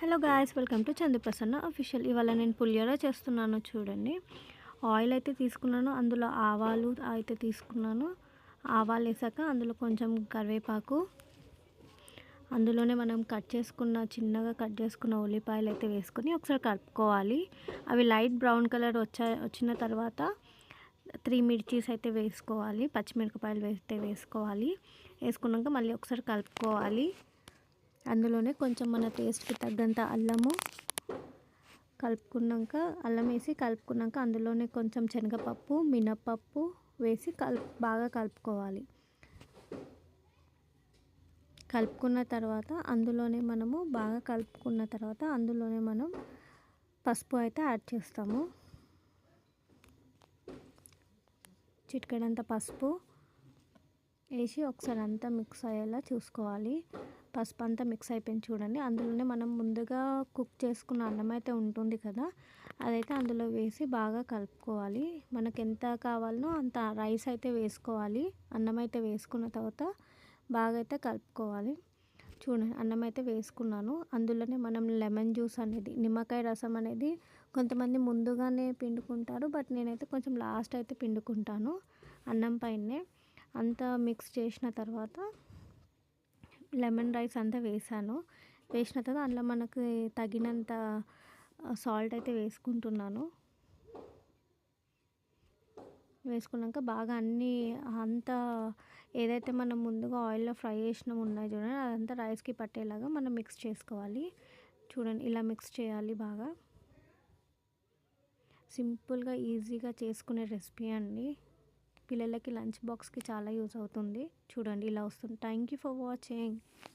Hello guys, welcome to Chandu Prasanna official. ఇవాళ నేను పులిహోర చేస్తున్నాను. చూడండి, ఆయిల్ అయితే తీసుకున్నాను, అందులో ఆవాలు అయితే తీసుకున్నాను. ఆవాలు వేసాక అందులో కొంచెం కరివేపాకు, అందులోనే మనం చిన్నగా కట్ చేసుకున్న ఉల్లిపాయలు అయితే వేసుకొని ఒకసారి కలుపుకోవాలి. అవి లైట్ బ్రౌన్ కలర్ వచ్చిన తర్వాత 3 మిర్చీస్ అయితే వేసుకోవాలి, పచ్చిమిరపకాయలు వేసుకోవాలి. వేసుకున్నాక మళ్ళీ ఒకసారి కలుపుకోవాలి. అందులోనే కొంచెం మన టేస్ట్కి తగ్గంత అల్లము కలుపుకున్నాక, అల్లం వేసి కలుపుకున్నాక అందులోనే కొంచెం శనగపప్పు, మినప్పప్పు వేసి బాగా కలుపుకోవాలి. కలుపుకున్న తర్వాత అందులోనే మనం పసుపు అయితే యాడ్ చేస్తాము. చిటికెడంత పసుపు వేసి ఒకసారి అంతా మిక్స్ అయ్యేలా చూసుకోవాలి. పసుపు అంతా మిక్స్ అయిపోయింది చూడండి. అందులోనే మనం ముందుగా కుక్ చేసుకున్న అన్నం అయితే ఉంటుంది కదా, అదైతే అందులో వేసి బాగా కలుపుకోవాలి. మనకు ఎంత కావాలనో అంత రైస్ అయితే వేసుకోవాలి. అన్నం అయితే వేసుకున్న తర్వాత బాగా అయితే కలుపుకోవాలి. చూడండి, అన్నం అయితే వేసుకున్నాను. అందులోనే మనం లెమన్ జ్యూస్ అనేది, నిమ్మకాయ రసం అనేది కొంతమంది ముందుగానే పిండుకుంటారు, బట్ నేనైతే కొంచెం లాస్ట్ అయితే పిండుకుంటాను. అన్నం పైనే అంతా మిక్స్ చేసిన తర్వాత లెమన్ రైస్ అంతా వేసిన తర్వాత అందులో మనకు తగినంత సాల్ట్ అయితే వేసుకుంటున్నాను. వేసుకున్నాక బాగా అంతా ఏదైతే మనం ముందుగా ఆయిల్లో ఫ్రై చేసినాం ఉన్నాయి చూడండి, అదంతా రైస్కి పట్టేలాగా మనం మిక్స్ చేసుకోవాలి. చూడండి, ఇలా మిక్స్ చేయాలి బాగా. సింపుల్గా ఈజీగా చేసుకునే రెసిపీ అండి. పిల్లలకి లంచ్ బాక్స్కి చాలా యూజ్ అవుతుంది. చూడండి, ఇలా వస్తుంది. Thank you for watching.